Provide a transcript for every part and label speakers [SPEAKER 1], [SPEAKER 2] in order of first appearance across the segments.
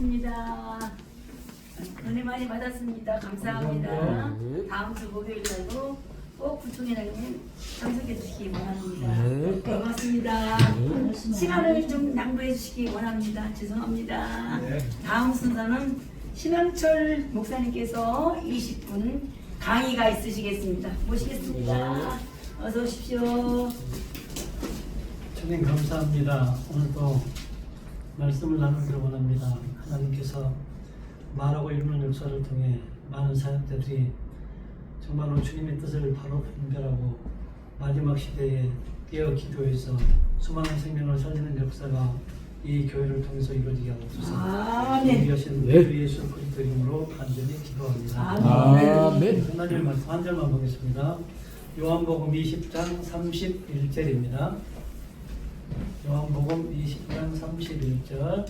[SPEAKER 1] 고맙습니다. 은혜 많이 받았습니다. 감사합니다. 다음 주 목요일 날도 꼭 구청회장님 참석해 주시기 원합니다. 고맙습니다. 시간을 좀 양보해 주시기 원합니다. 죄송합니다. 다음 순서는 신앙철 목사님께서 20분 강의가 있으시겠습니다. 모시겠습니다. 어서 오십시오.
[SPEAKER 2] 주님 감사합니다. 오늘도 말씀을 나누기를 원합니다. 하나님께서 말하고 이루는 역사를 통해 많은 사역자들이 정말로 주님의 뜻을 바로 분별하고 마지막 시대에 깨어 기도해서 수많은 생명을 살리는 역사가 이 교회를 통해서 이루어지게 하옵소서.
[SPEAKER 1] 아멘.
[SPEAKER 2] 여신 주 예수 그리스도 이름으로 간절히 기도합니다.
[SPEAKER 1] 아멘.
[SPEAKER 2] 하나님의 말씀 한 절만 보겠습니다. 요한복음 20장 31절입니다. 요한복음 20장 31절.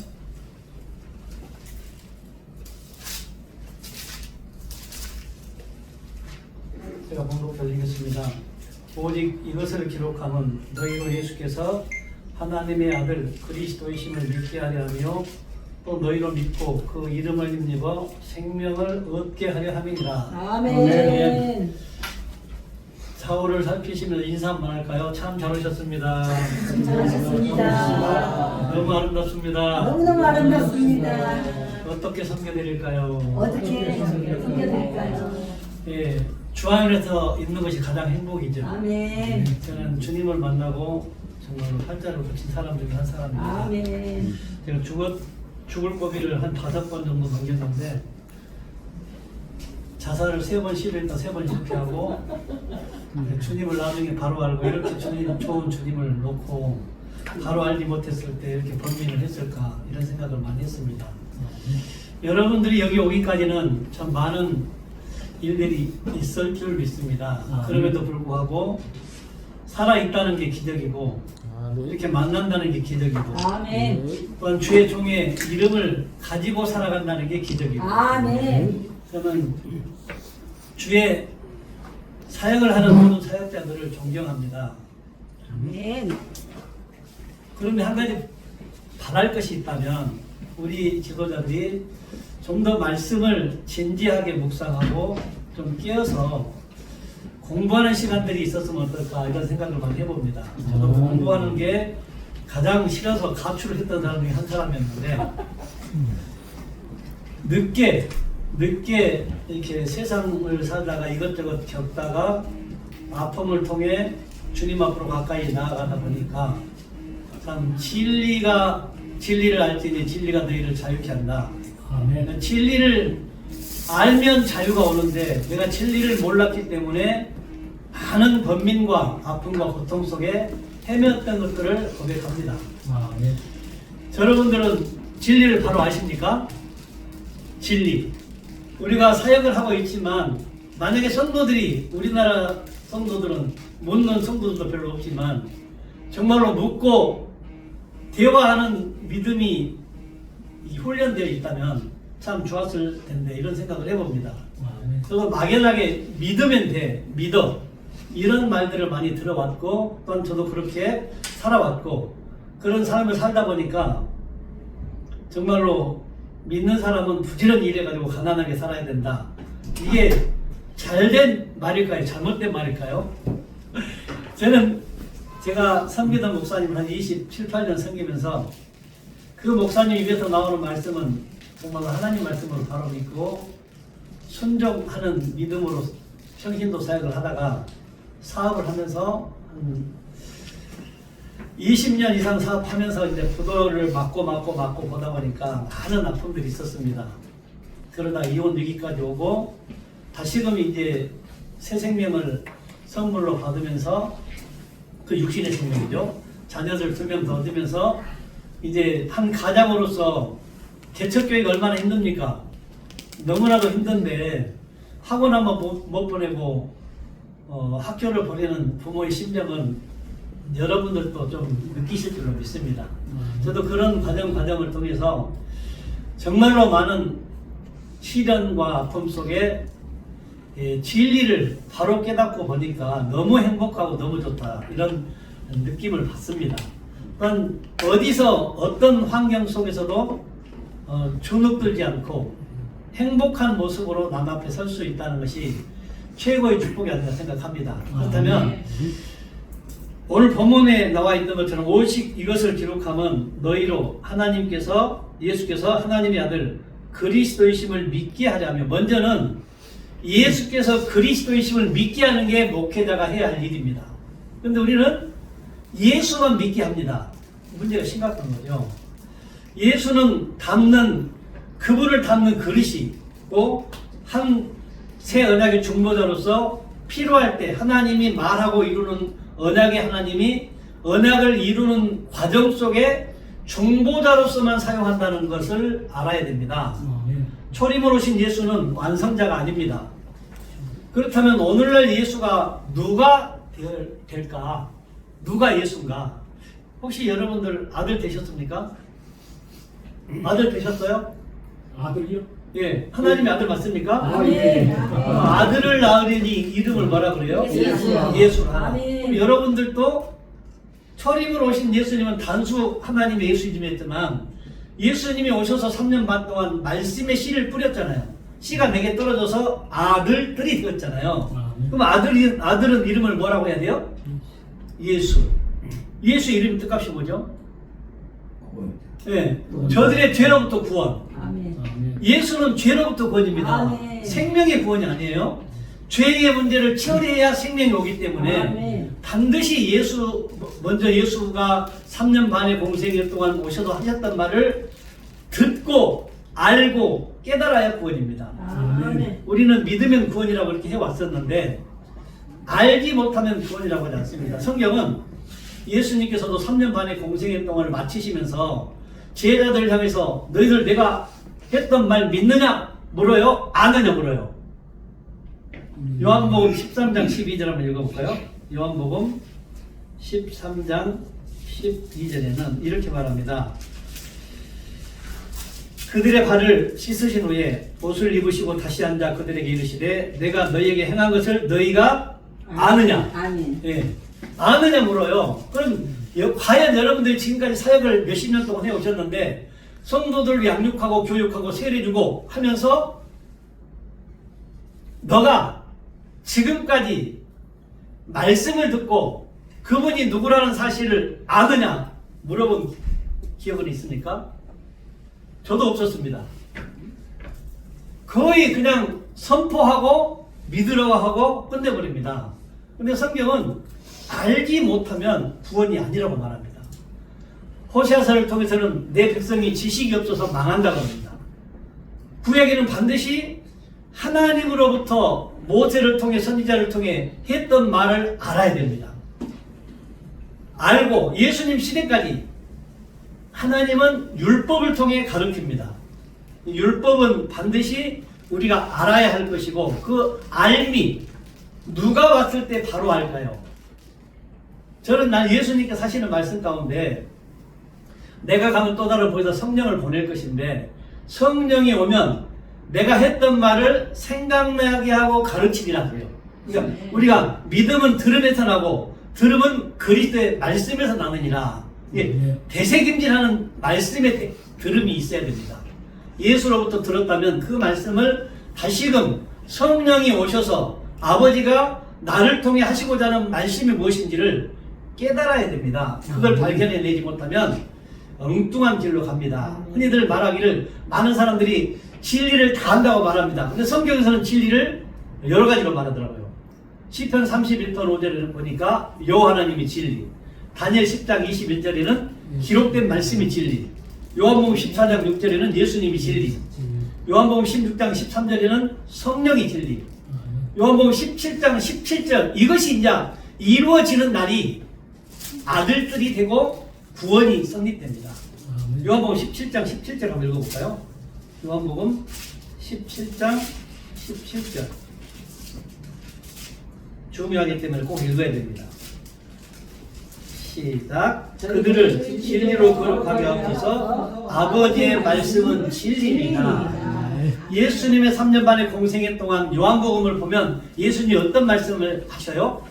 [SPEAKER 2] 제가 봉독 드리겠습니다. 오직 이것을 기록함은 너희로 예수께서 하나님의 아들 그리스도이심을 믿게 하려 하며 또 너희로 믿고 그 이름을 힘입어 생명을 얻게 하려 함이니라.
[SPEAKER 1] 아멘.
[SPEAKER 2] 사울을 살피시면서 인사 한번 할까요? 참 잘 오셨습니다.
[SPEAKER 1] 잘하셨습니다.
[SPEAKER 2] 너무 아름답습니다.
[SPEAKER 1] 너무너무 아름답습니다.
[SPEAKER 2] 어떻게 섬겨드릴까요?
[SPEAKER 1] 어떻게 섬겨드릴까요?
[SPEAKER 2] 예, 주 안에서 있는 것이 가장 행복이죠.
[SPEAKER 1] 아멘.
[SPEAKER 2] 저는 주님을 만나고 정말로 팔자를 붙인 사람 중에 한 사람입니다.
[SPEAKER 1] 아멘.
[SPEAKER 2] 제가 죽을 고비를 한 5번 정도 넘겼는데 자살을 3번 시도했다 3번 실패하고 주님을 나중에 바로 알고 이렇게 좋은 주님을 놓고 바로 알지 못했을 때 이렇게 번민을 했을까 이런 생각을 많이 했습니다. 여러분들이 여기 오기까지는 참 많은 일들이 있을 줄 믿습니다. 그럼에도 불구하고 살아있다는 게 기적이고 이렇게 만난다는 게 기적이고
[SPEAKER 1] 아멘.
[SPEAKER 2] 또한 주의 종의 이름을 가지고 살아간다는 게 기적이고
[SPEAKER 1] 아멘.
[SPEAKER 2] 저는 주의 사역을 하는 모든 사역자들을 존경합니다.
[SPEAKER 1] 아멘.
[SPEAKER 2] 그런데 한 가지 바랄 것이 있다면 우리 지도자들이 좀 더 말씀을 진지하게 묵상하고 좀 깨어서 공부하는 시간들이 있었으면 어떨까 이런 생각을 많이 해봅니다. 저도 공부하는 게 가장 싫어서 가출을 했던 사람 중에 한 사람이었는데 늦게 이렇게 세상을 살다가 이것저것 겪다가 아픔을 통해 주님 앞으로 가까이 나아가다 보니까 참 진리를 알지니 진리가 너희를 자유케 한다. 아멘. 진리를 알면 자유가 오는데 내가 진리를 몰랐기 때문에 많은 번민과 아픔과 고통 속에 헤매었던 것들을 고백합니다. 아멘. 여러분들은 진리를 바로 아십니까? 진리. 우리가 사역을 하고 있지만 만약에 성도들이 우리나라 성도들은 묻는 성도들도 별로 없지만 정말로 묻고 대화하는 믿음이 훈련되어 있다면 참 좋았을 텐데 이런 생각을 해봅니다. 저도 막연하게 믿으면 돼, 믿어 이런 말들을 많이 들어왔고 또한 저도 그렇게 살아왔고 그런 삶을 살다 보니까 정말로 믿는 사람은 부지런히 일해가지고 가난하게 살아야 된다. 이게 잘된 말일까요? 잘못된 말일까요? 제가 섬기던 목사님을 한 27, 8년 섬기면서 그 목사님 입에서 나오는 말씀은 정말 하나님 말씀으로 바로 믿고 순종하는 믿음으로 평신도 사역을 하다가 사업을 하면서 한 20년 이상 사업하면서 이제 부도를 맞고 보다 보니까 많은 아픔들이 있었습니다. 그러다 이혼 위기까지 오고 다시금 이제 새 생명을 선물로 받으면서 그 육신의 생명이죠. 자녀들 2명 더 얻으면서 이제 한 가장으로서 개척교회가 얼마나 힘듭니까? 너무나도 힘든데 학원 한번 못 보내고 학교를 보내는 부모의 심정은 여러분들도 좀 느끼실 줄로 믿습니다. 저도 그런 과정을 통해서 정말로 많은 시련과 아픔 속에 진리를 바로 깨닫고 보니까 너무 행복하고 너무 좋다 이런 느낌을 받습니다. 어디서 어떤 환경 속에서도 주눅들지 않고 행복한 모습으로 남 앞에 설 수 있다는 것이 최고의 축복이 아닌가 생각합니다. 그렇다면 오늘 본문에 나와 있는 것처럼 오직 이것을 기록하면 너희로 예수께서 하나님의 아들 그리스도이심을 믿게 하려면, 먼저는 예수께서 그리스도이심을 믿게 하는 게 목회자가 해야 할 일입니다. 그런데 우리는 예수만 믿게 합니다. 문제가 심각한 거죠. 예수는 그분을 담는 그릇이고, 한 새 언약의 중보자로서 필요할 때 하나님이 말하고 이루는 언약의 하나님이 언약을 이루는 과정 속에 중보자로서만 사용한다는 것을 알아야 됩니다. 초림으로 오신 예수는 완성자가 아닙니다. 그렇다면 오늘날 예수가 누가 될까? 누가 예수인가? 혹시 여러분들 아들 되셨습니까? 아들 되셨어요?
[SPEAKER 3] 아들이요?
[SPEAKER 2] 예, 하나님의 아들 맞습니까?
[SPEAKER 1] 아멘.
[SPEAKER 2] 아들을 낳으려니 이름을 뭐라 그래요? 예수라. 그럼 여러분들도 초림으로 오신 예수님은 단수 하나님의 예수님이었지만, 예수님이 오셔서 3년 반 동안 말씀의 씨를 뿌렸잖아요. 씨가 내게 떨어져서 아들들이 되었잖아요. 그럼 아들은 이름을 뭐라고 해야 돼요? 예수. 예수 이름 뜻값이 뭐죠? 예, 저들의 죄로부터 구원.
[SPEAKER 1] 아멘.
[SPEAKER 2] 예수는 죄로부터 구원입니다.
[SPEAKER 1] 아멘.
[SPEAKER 2] 생명의 구원이 아니에요. 죄의 문제를 처리해야 생명이 오기 때문에
[SPEAKER 1] 아멘.
[SPEAKER 2] 반드시 먼저 예수가 3년 반의 공생애 동안 오셔서 하셨던 말을 듣고 알고 깨달아야 구원입니다.
[SPEAKER 1] 아멘.
[SPEAKER 2] 우리는 믿으면 구원이라고 이렇게 해왔었는데, 알지 못하면 구원이라고 하지 않습니다. 성경은 예수님께서도 3년 반의 공생애 동안을 마치시면서 제자들을 향해서 너희들 내가 했던 말 믿느냐 물어요? 아느냐 물어요? 요한복음 13장 12절 한번 읽어볼까요? 요한복음 13장 12절에는 이렇게 말합니다. 그들의 발을 씻으신 후에 옷을 입으시고 다시 앉아 그들에게 이르시되 내가 너희에게 행한 것을 너희가 아느냐?
[SPEAKER 1] 아멘.
[SPEAKER 2] 예, 아느냐 물어요. 그럼 과연 여러분들이 지금까지 사역을 몇십 년 동안 해오셨는데 성도들을 양육하고 교육하고 세례주고 하면서 너가 지금까지 말씀을 듣고 그분이 누구라는 사실을 아느냐 물어본 기억은 있습니까? 저도 없었습니다. 거의 그냥 선포하고 믿으라고 하고 끝내버립니다. 근데 성경은 알지 못하면 구원이 아니라고 말합니다. 호세아서를 통해서는 내 백성이 지식이 없어서 망한다고 합니다. 구약에는 반드시 하나님으로부터 모세를 통해 선지자를 통해 했던 말을 알아야 됩니다. 알고 예수님 시대까지 하나님은 율법을 통해 가르칩니다. 율법은 반드시 우리가 알아야 할 것이고, 그 알미 누가 왔을 때 바로 알까요? 저는 예수님께서 하시는 말씀 가운데 내가 가면 또 다른 보이다 성령을 보낼 것인데, 성령이 오면 내가 했던 말을 생각나게 하고 가르치리라 그래요. 그러니까 우리가 믿음은 들음에서 나고 들음은 그리스도의 말씀에서 나느니라. 되새김질하는 말씀의 들음이 있어야 됩니다. 예수로부터 들었다면 그 말씀을 다시금 성령이 오셔서 아버지가 나를 통해 하시고자 하는 말씀이 무엇인지를 깨달아야 됩니다. 그걸 발견해내지 못하면 엉뚱한 길로 갑니다. 흔히들 말하기를 많은 사람들이 진리를 다 안다고 말합니다. 근데 성경에서는 진리를 여러 가지로 말하더라고요. 시편 31편 5절에는 보니까 여호와 하나님이 진리, 다니엘 10장 21절에는 기록된 말씀이 진리, 요한복음 14장 6절에는 예수님이 진리, 요한복음 16장 13절에는 성령이 진리, 요한복음 17장 17절, 이것이 이제 이루어지는 날이 아들들이 되고 구원이 성립됩니다. 요한복음 17장 17절 한번 읽어볼까요? 요한복음 17장 17절 중요하기 때문에 꼭 읽어야 됩니다. 시작. 그들을 진리로 거룩하게 하옵소서. 아버지의 말씀은 진리니라. 예수님의 3년 반의 공생애 동안 요한복음을 보면 예수님이 어떤 말씀을 하셔요?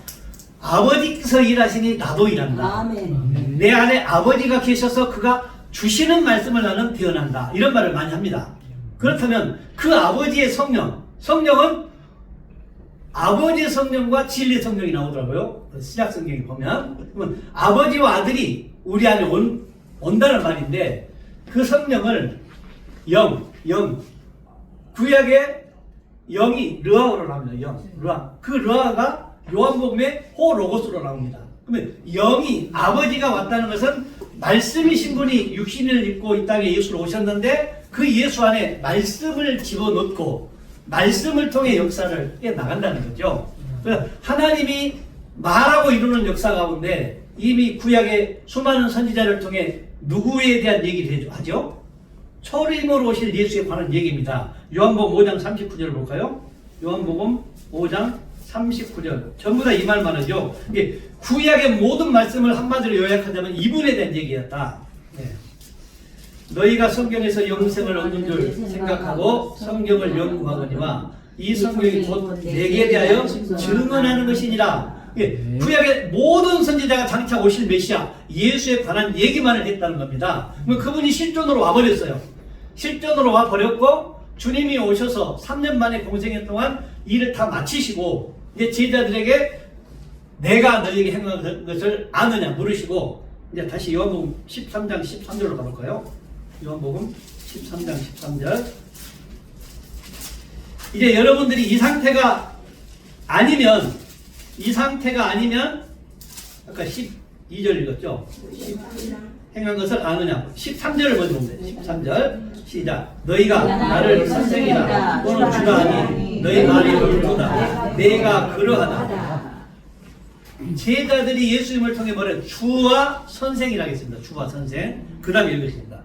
[SPEAKER 2] 아버지께서 일하시니 나도 일한다.
[SPEAKER 1] 아멘.
[SPEAKER 2] 내 안에 아버지가 계셔서 그가 주시는 말씀을 나는 대언한다. 이런 말을 많이 합니다. 그렇다면 그 아버지의 성령은 아버지의 성령과 진리 성령이 나오더라고요. 신약 성경에 보면. 그러면 아버지와 아들이 우리 안에 온다는 말인데 그 성령을 구약의 영이 르아어로 나옵니다. 르아. 그 르아가 요한복음에 호로고스로 나옵니다. 그러면 영이 아버지가 왔다는 것은 말씀이신 분이 육신을 입고 이 땅에 예수로 오셨는데 그 예수 안에 말씀을 집어넣고 말씀을 통해 역사를 해 나간다는 거죠. 그래서 하나님이 말하고 이루는 역사 가운데 이미 구약의 수많은 선지자를 통해 누구에 대한 얘기를 하죠? 초림으로 오실 예수에 관한 얘기입니다. 요한복음 5장 39절을 볼까요? 요한복음 5장 39절. 전부 다 이 말만 하죠. 이게 구약의 모든 말씀을 한마디로 요약하자면 이분에 대한 얘기였다. 네. 너희가 성경에서 영생을 얻는 줄 생각하고 성경을 연구하거니와 이 성경이 곧 내게 대하여 증언하는 것이니라. 구약의 모든 선지자가 장차 오실 메시아 예수에 관한 얘기만을 했다는 겁니다. 그분이 실존으로 와버렸어요. 실존으로 와버렸고 주님이 오셔서 3년 만에 공생애 동안 일을 다 마치시고 이제 제자들에게 내가 너희에게 행한 것을 아느냐 물으시고 이제 다시 요한복음 13장 13절로 가볼까요? 요한복음 13장 13절. 이제 여러분들이 이 상태가 아니면 아까 12절 읽었죠? 행한 것을 아느냐. 13절을 먼저 보면 돼요. 13절 시작. 너희가 나를 선생이라 또는 주라 하니 너희 말이 옳도다. 내가 그러하다. 제자들이 예수님을 통해 말해 주와 선생이라 하겠습니다. 주와 선생. 그 다음에 읽으십니다.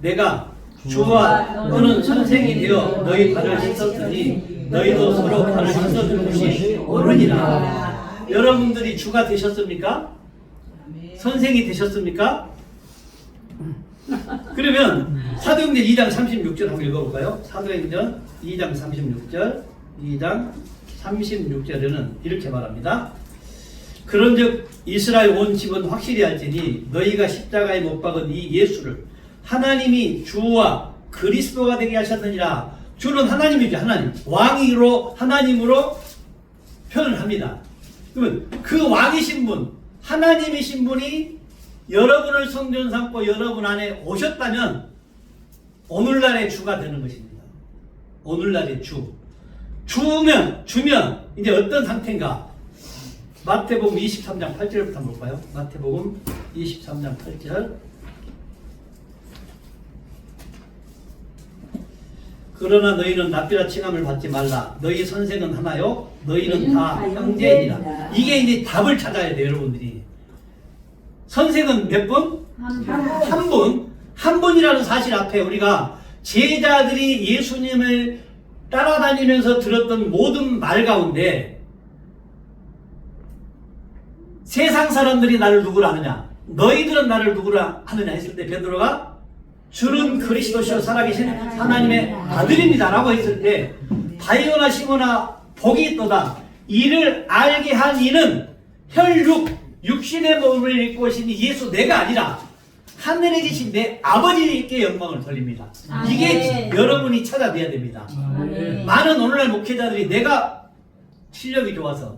[SPEAKER 2] 내가 주와 또는 선생이 되어 너희 발을 씻었으니 너희도 서로 발을 씻어주는 것이 옳으니라. 여러분들이 주가 되셨습니까? 선생이 되셨습니까? 그러면 사도행전 2장 36절 한번 읽어볼까요? 사도행전 2장 36절 2장 36절에는 이렇게 말합니다. 그런즉 이스라엘 온 집은 확실히 알지니 너희가 십자가에 못 박은 이 예수를 하나님이 주와 그리스도가 되게 하셨느니라. 주는 하나님이죠. 하나님. 왕으로 하나님으로 표현을 합니다. 그러면 그 왕이신 분, 하나님이신 분이 여러분을 성전 삼고 여러분 안에 오셨다면 오늘날의 주가 되는 것입니다. 오늘날의 주. 주면 이제 어떤 상태인가? 마태복음 23장 8절부터 한번 볼까요? 마태복음 23장 8절. 그러나 너희는 납비라 칭함을 받지 말라. 너희 선생은 하나요? 너희는 다 형제이니라. 이게 이제 답을 찾아야 돼요, 여러분들이. 선생은 몇 분? 한 분. 한 분이라는 사실 앞에 우리가 제자들이 예수님을 따라다니면서 들었던 모든 말 가운데 세상 사람들이 나를 누구라 하느냐? 너희들은 나를 누구라 하느냐 했을 때 베드로가 주는 그리스도시요 살아계신 하나님의 아들입니다 라고 했을 때 바요나 시모나 복이 있도다. 이를 알게 한 이는 육신의 몸을 입고 오신 예수 내가 아니라 하늘에 계신 내 아버지께 영광을 돌립니다. 이게 여러분이 찾아내야 됩니다. 많은 오늘날 목회자들이 내가 실력이 좋아서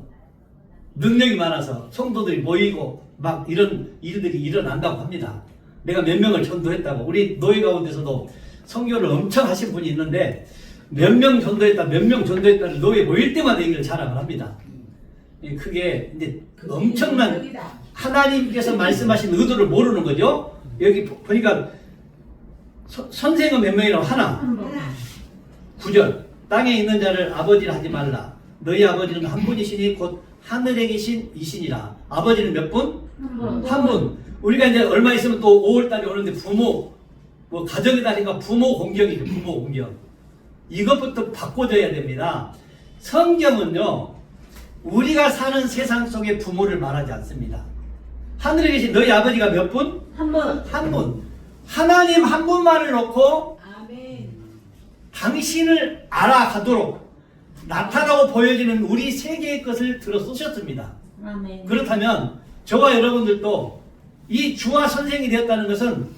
[SPEAKER 2] 능력이 많아서 성도들이 모이고 막 이런 일들이 일어난다고 합니다. 내가 몇 명을 전도했다고. 우리 노예 가운데서도 선교를 엄청 하신 분이 있는데 몇 명 전도했다를 노예 모일 때마다 얘기를 자랑을 합니다. 그게 이제 엄청난 하나님께서 말씀하신 의도를 모르는 거죠. 여기 보니까 선생은 몇 명이라고? 하나. 9절. 땅에 있는 자를 아버지라 하지 말라. 너희 아버지는 한 분이시니 곧 하늘에 계신 이시니라. 아버지는 몇 분? 한 분. 우리가 이제 얼마 있으면 또 5월달이 오는데 부모, 가정의 달인가 부모 공경이죠. 부모 공경. 이것부터 바꿔줘야 됩니다. 성경은요, 우리가 사는 세상 속의 부모를 말하지 않습니다. 하늘에 계신 너희 아버지가 몇 분?
[SPEAKER 1] 한 분.
[SPEAKER 2] 한 분. 하나님 한 분만을 놓고 당신을 알아가도록 나타나고 보여지는 우리 세계의 것을 들어 쓰셨습니다. 그렇다면 저와 여러분들도 이 주와 선생이 되었다는 것은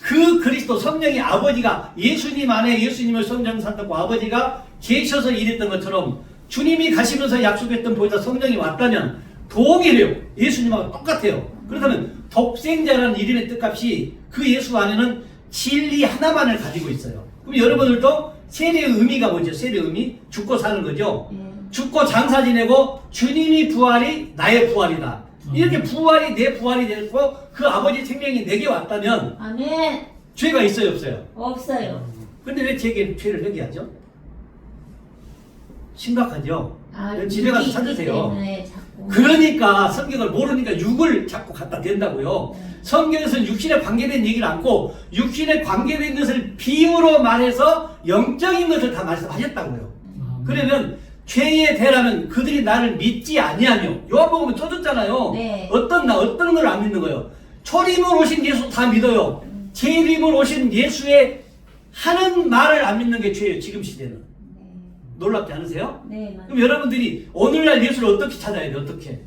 [SPEAKER 2] 그 그리스도 성령이 아버지가 예수님 안에 예수님을 성령 산다고 아버지가 계셔서 일했던 것처럼 주님이 가시면서 약속했던 보이다 성령이 왔다면 동일해요. 예수님하고 똑같아요. 그렇다면 독생자라는 이름의 뜻값이 그 예수 안에는 진리 하나만을 가지고 있어요. 그럼 여러분들도 세례의 의미가 뭐죠? 세례의 의미? 죽고 사는 거죠. 죽고 장사 지내고 주님이 부활이 나의 부활이다. 이렇게 부활이 내 부활이 되고 그 아버지 생명이 내게 왔다면
[SPEAKER 3] 아멘.
[SPEAKER 2] 죄가 있어요 없어요?
[SPEAKER 3] 없어요.
[SPEAKER 2] 근데 왜 제게 죄를 회개하죠? 심각하죠? 집에 가서
[SPEAKER 3] 육이
[SPEAKER 2] 찾으세요.
[SPEAKER 3] 때문에 자꾸.
[SPEAKER 2] 그러니까 성경을 모르니까 육을 자꾸 갖다 댄다고요. 성경에서는 육신에 관계된 얘기를 않고 육신에 관계된 것을 비유로 말해서 영적인 것을 다 말씀하셨다고요. 그러면 죄에 대라면 그들이 나를 믿지 아니하며 요한복음에 써줬잖아요.
[SPEAKER 3] 네.
[SPEAKER 2] 어떤 걸 안 믿는 거예요. 초림으로 오신 예수 다 믿어요. 재림으로 오신 예수의 하는 말을 안 믿는 게 죄예요. 지금 시대는. 놀랍지 않으세요?
[SPEAKER 3] 네, 맞아요.
[SPEAKER 2] 그럼 여러분들이 오늘날 예수를 어떻게 찾아야 돼요? 어떻게?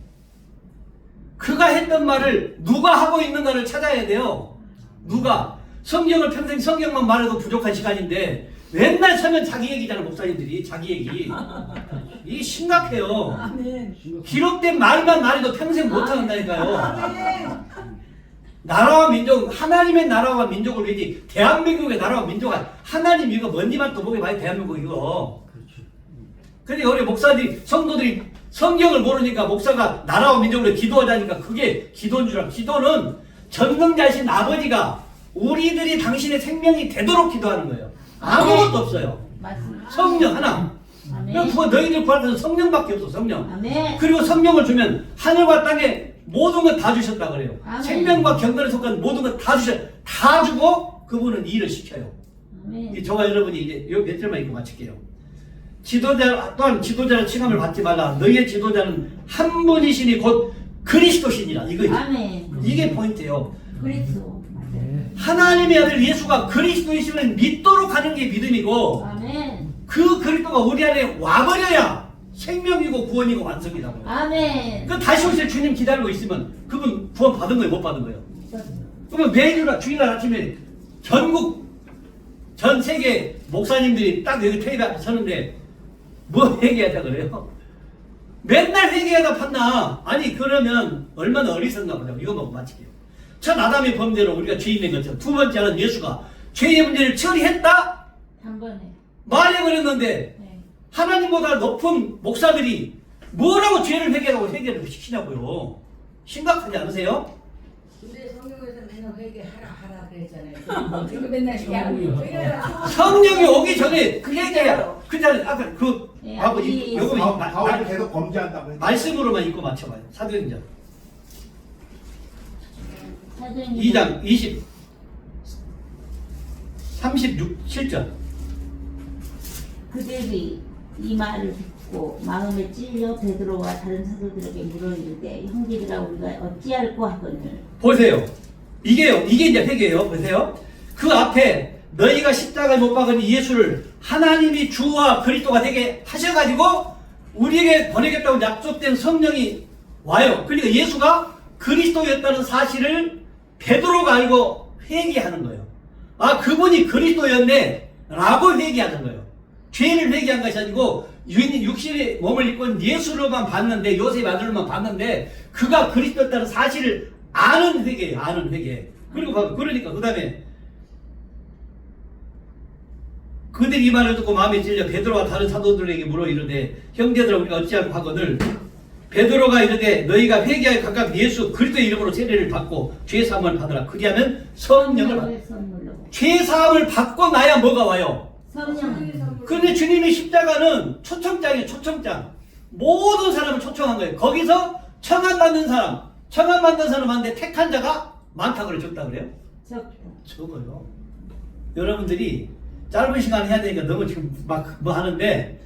[SPEAKER 2] 그가 했던 말을 누가 하고 있는가를 찾아야 돼요. 누가? 성경을 평생 성경만 말해도 부족한 시간인데 맨날 서면 자기 얘기잖아. 목사님들이 자기 얘기. 이게 심각해요.
[SPEAKER 1] 아멘.
[SPEAKER 2] 기록된 말만 말해도 평생 못한다니까요.
[SPEAKER 1] 아멘.
[SPEAKER 2] 나라와 민족, 하나님의 나라와 민족을 위해 대한민국의 나라와 민족은 하나님 이거 먼지만 또 보게 봐요. 대한민국 이거. 그런데 우리 목사들이 성도들이 성경을 모르니까 목사가 나라와 민족을 기도하자니까 그게 기도인 줄 알아. 기도는 전능자신 아버지가 우리들이 당신의 생명이 되도록 기도하는 거예요. 아무것도 없어요.
[SPEAKER 3] 맞습니다.
[SPEAKER 2] 성령 하나.
[SPEAKER 3] 아멘.
[SPEAKER 2] 그거 너희들 구할 때는 성령밖에 없어. 성령.
[SPEAKER 3] 아멘.
[SPEAKER 2] 그리고 성령을 주면 하늘과 땅에 모든 것 다 주셨다 그래요.
[SPEAKER 3] 아멘.
[SPEAKER 2] 생명과 경건에 속한 모든 것 다 다 주고 그분은 일을 시켜요.
[SPEAKER 3] 아멘.
[SPEAKER 2] 저와 여러분이 이제 요 몇 절만 읽고 마칠게요. 지도자 또한 지도자의 칭함을 받지 말라. 너희의 지도자는 한 분이시니 곧 그리스도시니라.
[SPEAKER 3] 아멘.
[SPEAKER 2] 이게 포인트예요.
[SPEAKER 3] 그리스도. 맞아요.
[SPEAKER 2] 하나님의 아들 예수가 그리스도이심을 믿도록 하는 게 믿음이고
[SPEAKER 3] 아멘.
[SPEAKER 2] 그 그리스도가 우리 안에 와버려야 생명이고 구원이고 완성이라고요.
[SPEAKER 3] 아멘.
[SPEAKER 2] 그 다시 오실 주님 기다리고 있으면 그분 구원 받은 거예요, 못 받은 거예요? 그러면 매일 주일날 아침에 전 세계 목사님들이 딱 여기 테이블 앞에 서는데 뭐 회개하자 그래요? 맨날 회개하다 판나. 아니 그러면 얼마나 어리석나 보자고. 이거 먹고 마칠게요. 첫 아담의 범죄로 우리가 죄인된 것처럼 두 번째는 예수가 죄의 문제를 처리했다?
[SPEAKER 3] 한 번에.
[SPEAKER 2] 말해버렸는데
[SPEAKER 3] 네.
[SPEAKER 2] 하나님보다 높은 목사들이 뭐라고 죄를 회개하고 회개를 시키냐고요. 심각하지 않으세요?
[SPEAKER 4] 근데 성경에서 맨날 회개하라 그랬잖아요. 지금 맨날 회개하라.
[SPEAKER 2] 성령이 오기 전에 그 얘기야.
[SPEAKER 4] 그래요.
[SPEAKER 2] 그냥 아까 그
[SPEAKER 3] 예,
[SPEAKER 2] 하고
[SPEAKER 3] 이-
[SPEAKER 2] 요거
[SPEAKER 5] 바울이 계속 검지한다고 했죠.
[SPEAKER 2] 말씀으로만 읽고 맞춰봐요. 사도행전
[SPEAKER 3] 사도행전
[SPEAKER 2] 2장 36, 7절.
[SPEAKER 3] 그들이 이 말을 듣고 마음에 찔려 베드로와 다른 사도들에게 물어이르되 형제들아 우리가 어찌할꼬 하거늘.
[SPEAKER 2] 보세요. 이게 이제 회개예요. 보세요. 그 앞에 너희가 십자가에 못 박은 이 예수를 하나님이 주와 그리스도가 되게 하셔가지고 우리에게 보내겠다고 약속된 성령이 와요. 그러니까 예수가 그리스도였다는 사실을 베드로가 알고 회개하는 거예요. 아, 그분이 그리스도였네 라고 회개하는 거예요. 죄를 회개한 것이 아니고 육신의 몸을 입고 있는 예수로만 봤는데, 요셉 아들로만 봤는데 그가 그리스도였다는 사실을 아는 회개예요. 아는 회개. 그리고 그러니까 그 다음에 그들이 이 말을 듣고 마음에 찔려 베드로와 다른 사도들에게 물어 이르되 형제들아 우리가 어찌할꼬 하거늘. 베드로가 이르되 너희가 회개하여 각각 예수 그리스도의 이름으로 세례를 받고 죄 사함을 받으라. 그리하면 성령을 받.
[SPEAKER 3] 선물로.
[SPEAKER 2] 죄 사함을 받고 나야 뭐가 와요?
[SPEAKER 3] 성령.
[SPEAKER 2] 그런데 주님의 십자가는 초청장이에요. 초청장. 모든 사람을 초청한 거예요. 거기서 청함받는 사람한테 택한 자가 많다 그래. 적다 그래요? 적어요. 여러분들이 짧은 시간 해야 되니까 너무 지금 막 뭐 하는데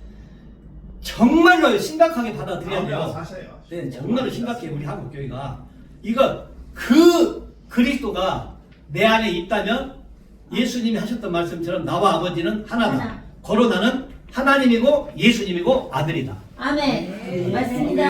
[SPEAKER 2] 정말로 심각하게 받아들여야 돼요.
[SPEAKER 5] 사셔요.
[SPEAKER 2] 네, 정말로 심각해요. 우리 한국 교회가. 이거 그 그리스도가 내 안에 있다면 예수님이 하셨던 말씀처럼 나와 아버지는 하나다.
[SPEAKER 3] 하나.
[SPEAKER 2] 고로 나는 하나님이고 예수님이고 아들이다.
[SPEAKER 3] 아멘. 맞습니다.